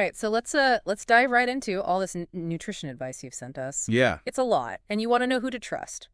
right, so let's dive right into all this nutrition advice you've sent us. Yeah. It's a lot, and you want to know who to trust,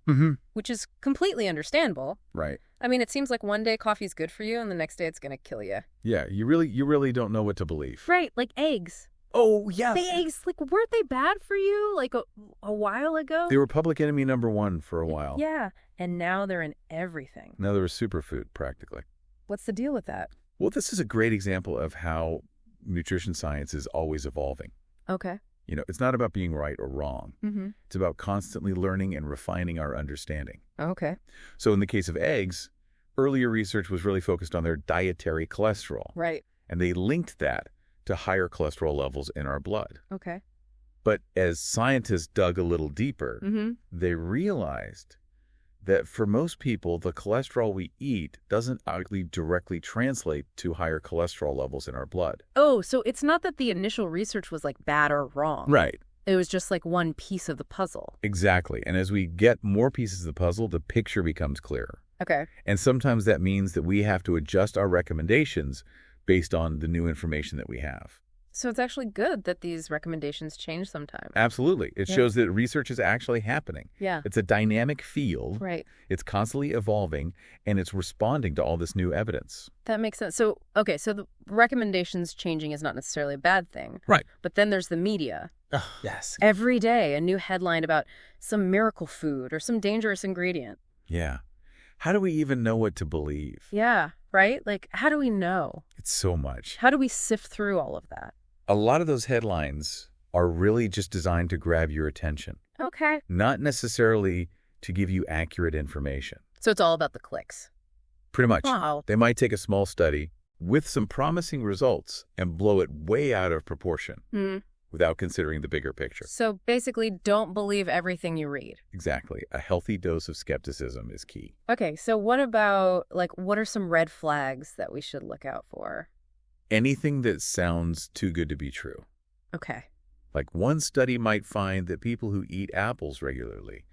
which is completely understandable. Right. I mean, it seems like one day coffee's good for you, and the next day it's going to kill you. Yeah, you really don't know what to believe. Right, like eggs. Oh, yeah. The eggs, like, weren't they bad for you, like, a while ago? They were public enemy #1 for a while. Yeah, and now they're in everything. Now they're a superfood, practically. What's the deal with that? Well, this is a great example of how nutrition science is always evolving. Okay. You know, it's not about being right or wrong. It's about constantly learning and refining our understanding. Okay. So in the case of eggs, earlier research was really focused on their dietary cholesterol. Right. And they linked that to higher cholesterol levels in our blood. Okay. But as scientists dug a little deeper, they realized that for most people, the cholesterol we eat doesn't actually directly translate to higher cholesterol levels in our blood. Oh, so it's not that the initial research was, like, bad or wrong. Right. It was just, like, one piece of the puzzle. Exactly. And as we get more pieces of the puzzle, the picture becomes clearer. Okay. And sometimes that means that we have to adjust our recommendations based on the new information that we have. So it's actually good that these recommendations change sometimes. Absolutely. It shows that research is actually happening. Yeah. It's a dynamic field. Right. It's constantly evolving, and it's responding to all this new evidence. That makes sense. So, okay, so the recommendations changing is not necessarily a bad thing. Right. But then there's the media. Oh, yes. Every day, a new headline about some miracle food or some dangerous ingredient. Yeah. How do we even know what to believe? Yeah, right? Like, how do we know? It's so much. How do we sift through all of that? A lot of those headlines are really just designed to grab your attention, Okay. not necessarily to give you accurate information. So it's all about the clicks. Pretty much. Wow. They might take a small study with some promising results and blow it way out of proportion without considering the bigger picture. So basically, don't believe everything you read. Exactly. A healthy dose of skepticism is key. Okay, so what about, like, what are some red flags that we should look out for? Anything that sounds too good to be true. Okay. Like one study might find that people who eat apples regularly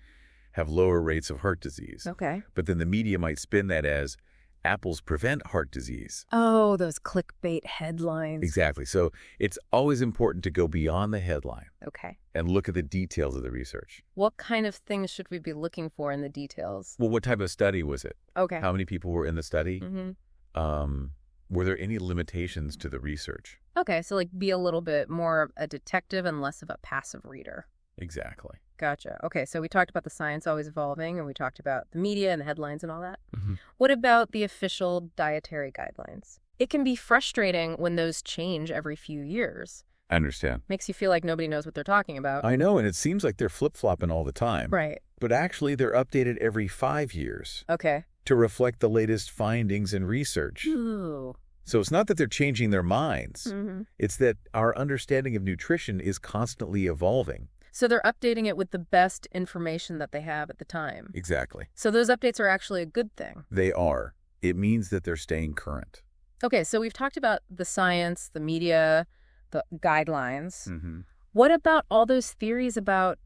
have lower rates of heart disease. Okay. But then the media might spin that as apples prevent heart disease. Oh, those clickbait headlines. Exactly. So it's always important to go beyond the headline Okay. and look at the details of the research. What kind of things should we be looking for in the details? Well, what type of study was it? Okay. How many people were in the study? Mm-hmm. Were there any limitations to the research? Okay, so, like, be a little bit more a detective and less of a passive reader. Exactly. Gotcha. Okay, so we talked about the science always evolving, and we talked about the media and the headlines and all that. Mm-hmm. What about the official dietary guidelines? It can be frustrating when those change every few years. I understand. Makes you feel like nobody knows what they're talking about. I know, and it seems like they're flip-flopping all the time. Right. But actually, they're updated every 5 years Okay. to reflect the latest findings and research. Ooh. So it's not that they're changing their minds. Mm-hmm. It's that our understanding of nutrition is constantly evolving. So they're updating it with the best information that they have at the time. Exactly. So those updates are actually a good thing. They are. It means that they're staying current. Okay, so we've talked about the science, the media, the guidelines. Mm-hmm. What about all those theories about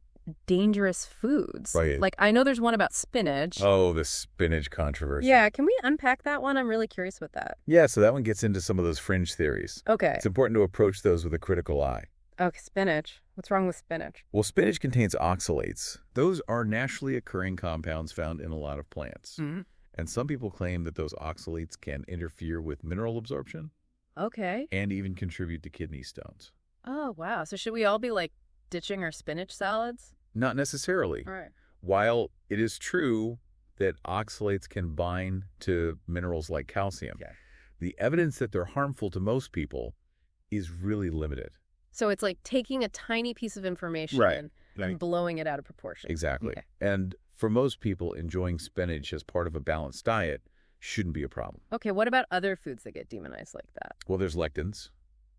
dangerous foods? Right. Like, I know there's one about spinach. Oh, the spinach controversy. Yeah, can we unpack that one? I'm really curious about that. Yeah, so that one gets into some of those fringe theories. Okay. It's important to approach those with a critical eye. Okay, spinach. What's wrong with spinach? Well, spinach contains oxalates. Those are naturally occurring compounds found in a lot of plants. Mm-hmm. And some people claim that those oxalates can interfere with mineral absorption Okay. and even contribute to kidney stones. Oh, wow. So should we all be, like, ditching our spinach salads? Not necessarily. All right. While it is true that oxalates can bind to minerals like calcium, the evidence that they're harmful to most people is really limited. So it's like taking a tiny piece of information and blowing it out of proportion. Exactly. Okay. And for most people, enjoying spinach as part of a balanced diet shouldn't be a problem. Okay, what about other foods that get demonized like that? Well, there's lectins.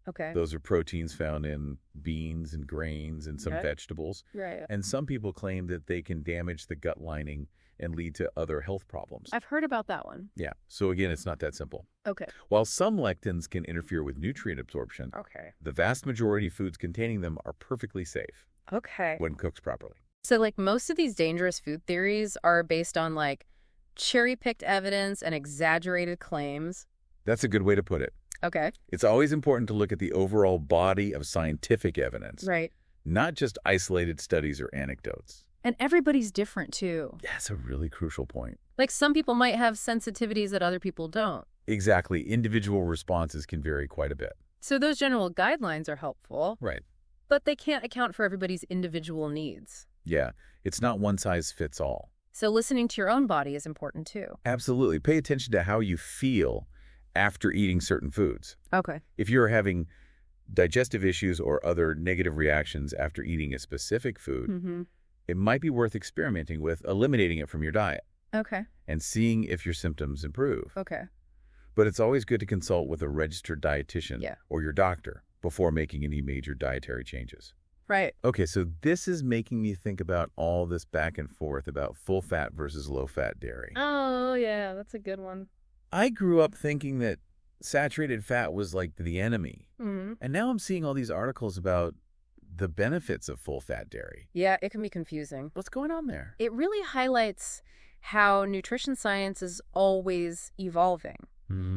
Okay. Those are proteins found in beans and grains and some vegetables. Right. And some people claim that they can damage the gut lining and lead to other health problems. I've heard about that one. Yeah. So again, it's not that simple. Okay. While some lectins can interfere with nutrient absorption, Okay. the vast majority of foods containing them are perfectly safe Okay. when cooked properly. So, like, most of these dangerous food theories are based on, like, cherry-picked evidence and exaggerated claims. That's a good way to put it. Okay. It's always important to look at the overall body of scientific evidence, Right. not just isolated studies or anecdotes. And everybody's different, too. That's a really crucial point. Like some people might have sensitivities that other people don't. Exactly. Individual responses can vary quite a bit. So those general guidelines are helpful. Right. But they can't account for everybody's individual needs. Yeah. It's not one size fits all. So listening to your own body is important, too. Absolutely. Pay attention to how you feel after eating certain foods. Okay. If you're having digestive issues or other negative reactions after eating a specific food, it might be worth experimenting with eliminating it from your diet Okay. and seeing if your symptoms improve. Okay. But it's always good to consult with a registered dietitian Yeah. or your doctor before making any major dietary changes. Right. Okay, so this is making me think about all this back and forth about full-fat versus low-fat dairy. Oh, yeah, that's a good one. I grew up thinking that saturated fat was like the enemy. Mm-hmm. And now I'm seeing all these articles about the benefits of full-fat dairy. Yeah, it can be confusing. What's going on there? It really highlights how nutrition science is always evolving.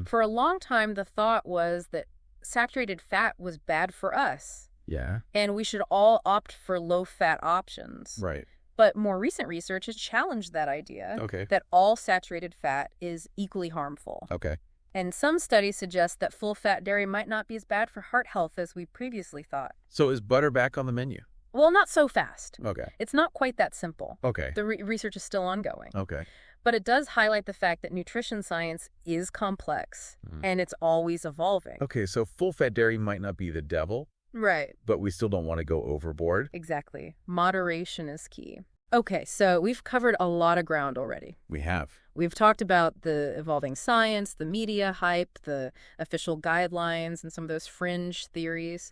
For a long time, the thought was that saturated fat was bad for us, Yeah. and we should all opt for low-fat options. Right. But more recent research has challenged that idea, Okay. that all saturated fat is equally harmful. Okay. And some studies suggest that full-fat dairy might not be as bad for heart health as we previously thought. So is butter back on the menu? Well, not so fast. Okay. It's not quite that simple. Okay. The research is still ongoing. Okay. But it does highlight the fact that nutrition science is complex, and it's always evolving. Okay, so full-fat dairy might not be the devil, Right. but we still don't want to go overboard. Exactly. Moderation is key. Okay, so we've covered a lot of ground already. We have. We've talked about the evolving science, the media hype, the official guidelines, and some of those fringe theories.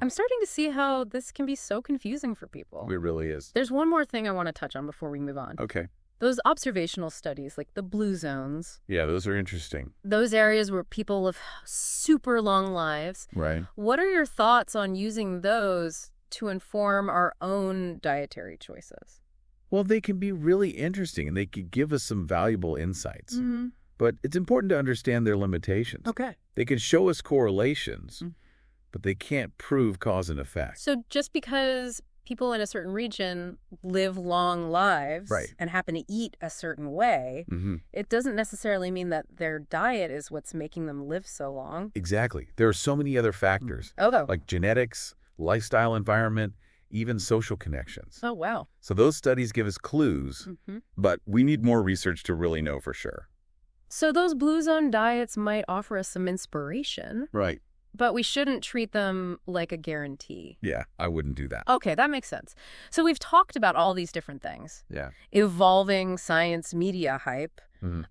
I'm starting to see how this can be so confusing for people. It really is. There's one more thing I want to touch on before we move on. Okay. Those observational studies, like the blue zones, Yeah, those are interesting. those areas where people live super long lives. Right. What are your thoughts on using those to inform our own dietary choices? Well, they can be really interesting, and they could give us some valuable insights. But it's important to understand their limitations. Okay. They can show us correlations, but they can't prove cause and effect. So just because people in a certain region live long lives Right. and happen to eat a certain way, it doesn't necessarily mean that their diet is what's making them live so long. Exactly. There are so many other factors, Oh, like genetics, lifestyle environment, even social connections. oh, wow. So those studies give us clues, but we need more research to really know for sure. So those blue zone diets might offer us some inspiration, Right. but we shouldn't treat them like a guarantee. Yeah, I wouldn't do that. Okay, that makes sense. So we've talked about all these different things. Yeah. Evolving science media hype,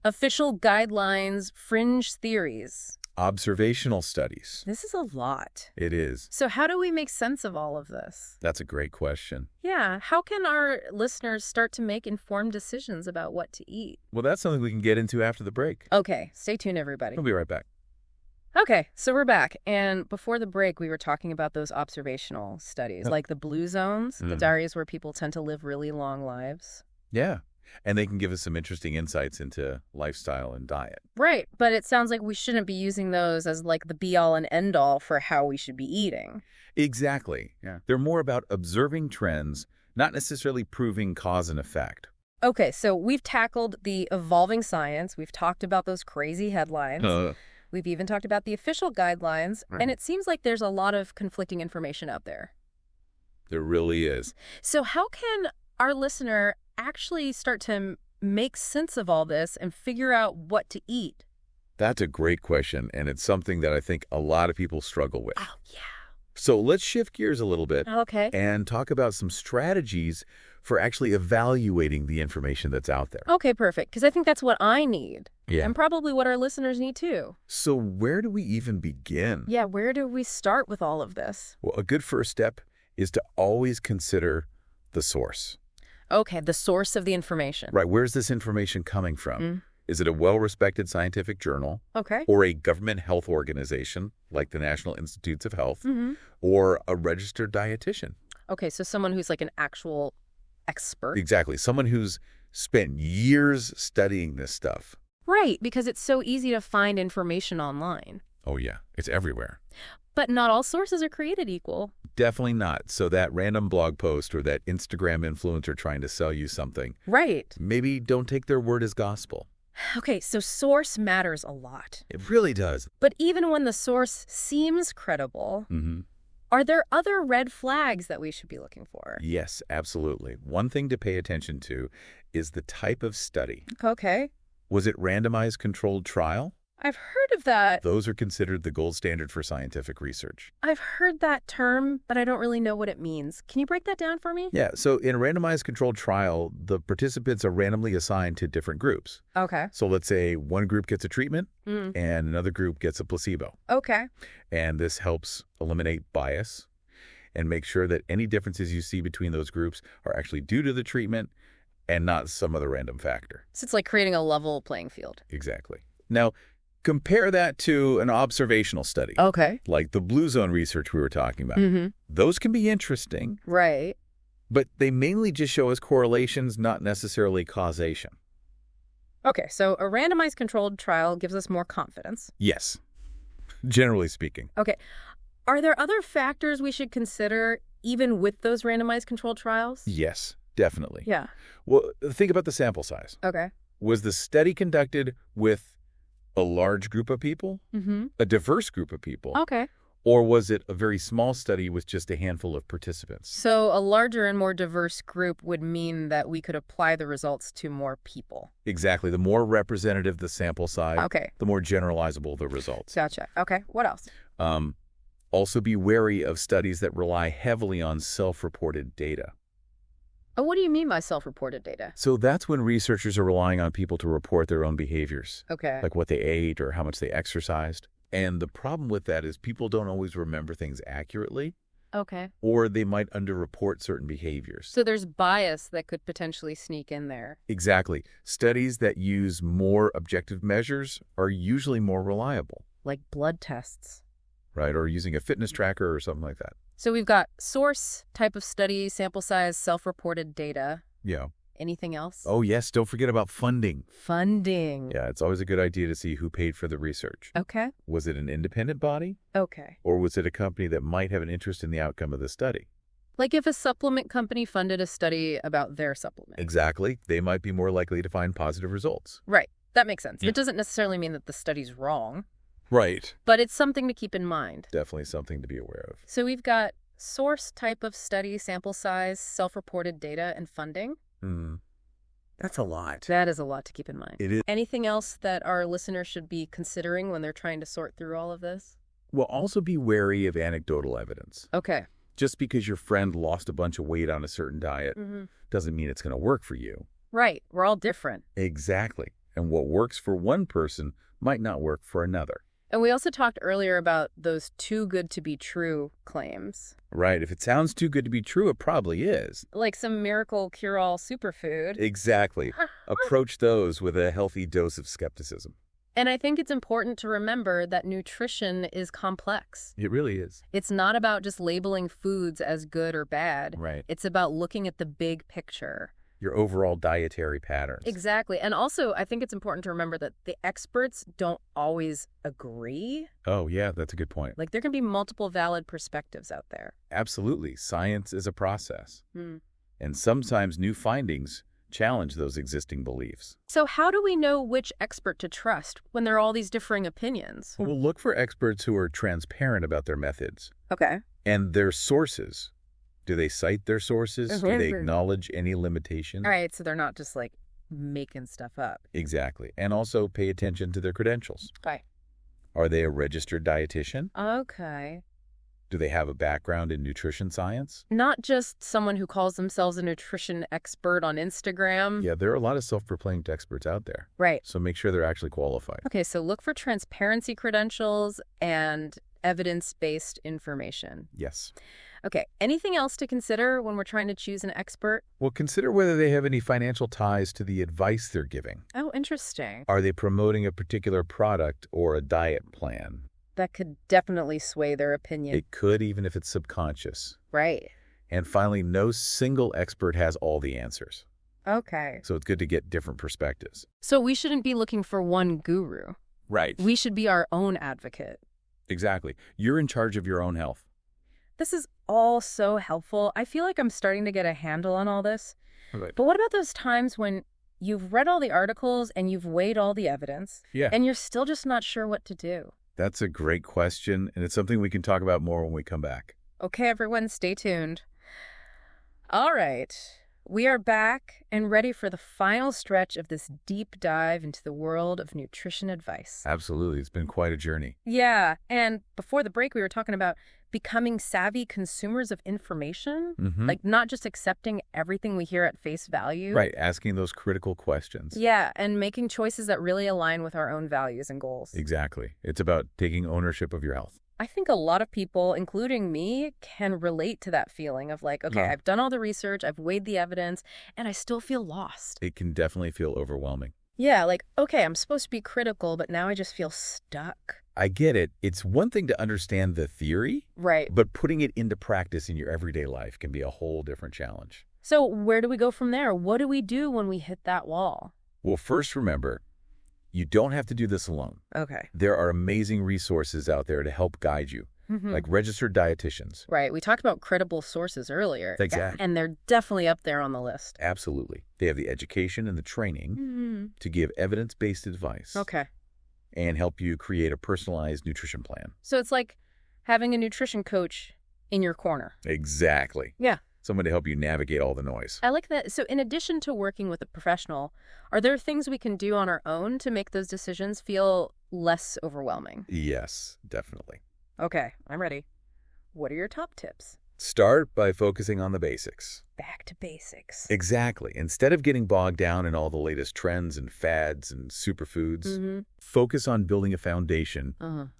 official guidelines, fringe theories. Observational studies. This is a lot. It is. So how do we make sense of all of this? That's a great question. Yeah, how can our listeners start to make informed decisions about what to eat? Well, that's something we can get into after the break. Okay, stay tuned, everybody. We'll be right back. Okay, so we're back. And before the break, we were talking about those observational studies, like the blue zones, the areas where people tend to live really long lives. Yeah. And they can give us some interesting insights into lifestyle and diet. Right, but it sounds like we shouldn't be using those as like the be-all and end-all for how we should be eating. Exactly. Yeah. They're more about observing trends, not necessarily proving cause and effect. Okay, so we've tackled the evolving science. We've talked about those crazy headlines. We've even talked about the official guidelines. Right. And it seems like there's a lot of conflicting information out there. There really is. So how can our listener actually start to make sense of all this and figure out what to eat? That's a great question, and it's something that I think a lot of people struggle with. Oh, yeah. So let's shift gears a little bit Okay. and talk about some strategies for actually evaluating the information that's out there. Okay, perfect. Because I think that's what I need. Yeah. And probably what our listeners need too. So where do we even begin? Yeah, where do we start with all of this? Well, a good first step is to always consider the source. Okay, the source of the information. Right, where's this information coming from? Is it a well-respected scientific journal Okay. or a government health organization like the National Institutes of Health or a registered dietitian? Okay, so someone who's like an actual expert. Exactly, someone who's spent years studying this stuff. Right, because it's so easy to find information online. Oh, yeah. It's everywhere. But not all sources are created equal. Definitely not. So that random blog post or that Instagram influencer trying to sell you something, Right. maybe don't take their word as gospel. Okay, so source matters a lot. It really does. But even when the source seems credible, are there other red flags that we should be looking for? Yes, absolutely. One thing to pay attention to is the type of study. Okay. Was it randomized controlled trial? I've heard of that. Those are considered the gold standard for scientific research. I've heard that term, but I don't really know what it means. Can you break that down for me? Yeah, so in a randomized controlled trial, the participants are randomly assigned to different groups. Okay. So let's say one group gets a treatment and another group gets a placebo. Okay. And this helps eliminate bias and make sure that any differences you see between those groups are actually due to the treatment and not some other random factor. So it's like creating a level playing field. Exactly. Now, compare that to an observational study. Okay. Like the blue zone research we were talking about. Those can be interesting. Right. But they mainly just show us correlations, not necessarily causation. Okay, so a randomized controlled trial gives us more confidence. Yes, generally speaking. Okay. Are there other factors we should consider even with those randomized controlled trials? Yes, definitely. Yeah. Well, think about the sample size. Okay. Was the study conducted with a large group of people, a diverse group of people, Okay. or was it a very small study with just a handful of participants? So a larger and more diverse group would mean that we could apply the results to more people. Exactly. The more representative the sample size, Okay. the more generalizable the results. Gotcha. Okay. What else? Also be wary of studies that rely heavily on self-reported data. Oh, what do you mean by self-reported data? So that's when researchers are relying on people to report their own behaviors, Okay. like what they ate or how much they exercised. And the problem with that is people don't always remember things accurately, Okay. or they might underreport certain behaviors. So there's bias that could potentially sneak in there. Exactly. Studies that use more objective measures are usually more reliable, Like blood tests. right? Or using a fitness tracker or something like that. So we've got source, type of study, sample size, self-reported data. Yeah. Anything else? Oh, yes. Don't forget about funding. Funding. Yeah, it's always a good idea to see who paid for the research. Okay. Was it an independent body? Okay. Or was it a company that might have an interest in the outcome of the study? Like if a supplement company funded a study about their supplement. Exactly. They might be more likely to find positive results. Right. That makes sense. Yeah. It doesn't necessarily mean that the study's wrong, Right. but it's something to keep in mind. Definitely something to be aware of. So we've got source, type of study, sample size, self-reported data, and funding. That's a lot. That is a lot to keep in mind. It is. Anything else that our listeners should be considering when they're trying to sort through all of this? Well, also be wary of anecdotal evidence. Okay. Just because your friend lost a bunch of weight on a certain diet doesn't mean it's going to work for you. Right. We're all different. Exactly. And what works for one person might not work for another. And we also talked earlier about those too good to be true claims. Right. If it sounds too good to be true, it probably is. Like some miracle cure-all superfood. Exactly. Approach those with a healthy dose of skepticism. And I think it's important to remember that nutrition is complex. It really is. It's not about just labeling foods as good or bad. Right. It's about looking at the big picture. Your overall dietary patterns. Exactly. And also, I think it's important to remember that the experts don't always agree. Oh, yeah, that's a good point. Like, there can be multiple valid perspectives out there. Absolutely. Science is a process. And sometimes new findings challenge those existing beliefs. So how do we know which expert to trust when there are all these differing opinions? We'll look for experts who are transparent about their methods Okay. and their sources. Do they cite their sources? Do they acknowledge any limitations? All right, so they're not just like making stuff up. Exactly. And also pay attention to their credentials. Okay. Are they a registered dietitian? Okay. Do they have a background in nutrition science? Not just someone who calls themselves a nutrition expert on Instagram. Yeah, there are a lot of self-proclaimed experts out there. Right. So make sure they're actually qualified. Okay, so look for transparency credentials and evidence-based information. Yes. Okay, anything else to consider when we're trying to choose an expert? Well, consider whether they have any financial ties to the advice they're giving. Oh, interesting. Are they promoting a particular product or a diet plan? That could definitely sway their opinion. It could, even if it's subconscious. Right. And finally, no single expert has all the answers. Okay. So it's good to get different perspectives. So we shouldn't be looking for one guru. Right. We should be our own advocate. Exactly. You're in charge of your own health. This is all so helpful. I feel like I'm starting to get a handle on all this. Right. But what about those times when you've read all the articles and you've weighed all the evidence, Yeah. and you're still just not sure what to do? That's a great question, and it's something we can talk about more when we come back. Okay, everyone, stay tuned. All right. We are back and ready for the final stretch of this deep dive into the world of nutrition advice. Absolutely. It's been quite a journey. Yeah, and before the break, we were talking about becoming savvy consumers of information, like not just accepting everything we hear at face value. Right. Asking those critical questions. Yeah, and making choices that really align with our own values and goals. Exactly. It's about taking ownership of your health. I think a lot of people, including me, can relate to that feeling of like, okay, I've done all the research, I've weighed the evidence, and I still feel lost. It can definitely feel overwhelming. Yeah, like, okay, I'm supposed to be critical, but now I just feel stuck. I get it. It's one thing to understand the theory, Right. but putting it into practice in your everyday life can be a whole different challenge. So where do we go from there? What do we do when we hit that wall? Well, first remember, you don't have to do this alone. Okay. There are amazing resources out there to help guide you, like registered dietitians. Right. We talked about credible sources earlier. Exactly. And they're definitely up there on the list. Absolutely. They have the education and the training to give evidence-based advice Okay. and help you create a personalized nutrition plan. So it's like having a nutrition coach in your corner. Exactly. Yeah. Someone to help you navigate all the noise. I like that. So in addition to working with a professional, are there things we can do on our own to make those decisions feel less overwhelming? Yes, definitely. Okay, I'm ready. What are your top tips? Start by focusing on the basics. Back to basics. Exactly. Instead of getting bogged down in all the latest trends and fads and superfoods, focus on building a foundation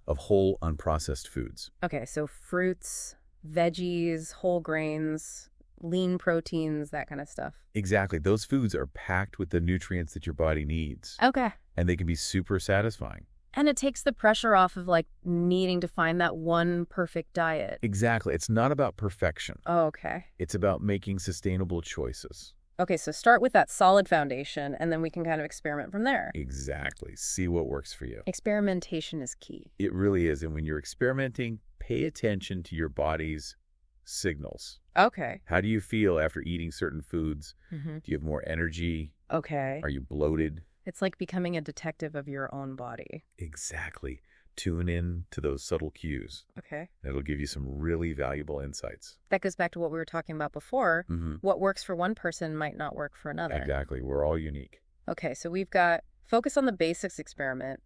of whole, unprocessed foods. Okay, so fruits, veggies, whole grains, lean proteins, that kind of stuff. Exactly. Those foods are packed with the nutrients that your body needs. Okay. And they can be super satisfying. And it takes the pressure off of like needing to find that one perfect diet. Exactly. It's not about perfection. Oh, okay. It's about making sustainable choices. Okay, so start with that solid foundation, and then we can kind of experiment from there. Exactly. See what works for you. Experimentation is key. It really is. And when you're experimenting, pay attention to your body's signals. Okay. How do you feel after eating certain foods? Do you have more energy? Okay. Are you bloated? It's like becoming a detective of your own body. Exactly. Tune in to those subtle cues. Okay. That'll give you some really valuable insights. That goes back to what we were talking about before. What works for one person might not work for another. Exactly. We're all unique. Okay, so we've got focus on the basics experiment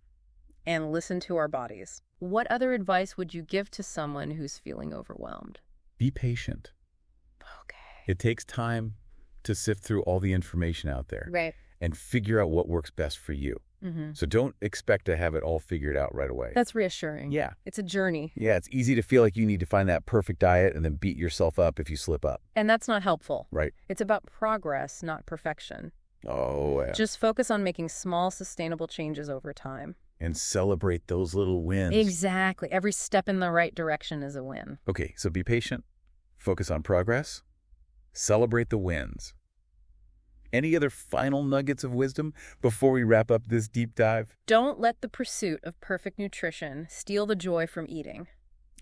and listen to our bodies. What other advice would you give to someone who's feeling overwhelmed? Be patient. Okay. It takes time to sift through all the information out there. Right. And figure out what works best for you. So don't expect to have it all figured out right away. That's reassuring. Yeah. It's a journey. Yeah, it's easy to feel like you need to find that perfect diet and then beat yourself up if you slip up. And that's not helpful. Right. It's about progress, not perfection. Oh, yeah. Just focus on making small, sustainable changes over time. And celebrate those little wins. Exactly. Every step in the right direction is a win. Okay, so be patient. Focus on progress. Celebrate the wins. Any other final nuggets of wisdom before we wrap up this deep dive? Don't let the pursuit of perfect nutrition steal the joy from eating.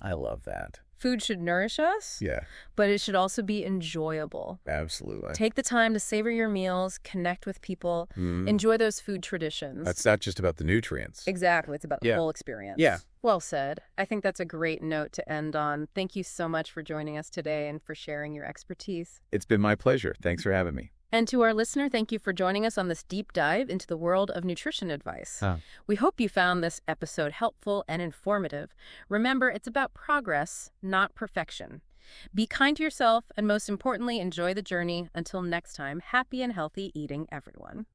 I love that. Food should nourish us, Yeah, but it should also be enjoyable. absolutely. Take the time to savor your meals, connect with people, enjoy those food traditions. That's not just about the nutrients. Exactly. It's about the whole experience. Yeah. Well said. I think that's a great note to end on. Thank you so much for joining us today and for sharing your expertise. It's been my pleasure. Thanks for having me. And to our listener, thank you for joining us on this deep dive into the world of nutrition advice. We hope you found this episode helpful and informative. Remember, it's about progress, not perfection. Be kind to yourself, and most importantly, enjoy the journey. Until next time, happy and healthy eating, everyone.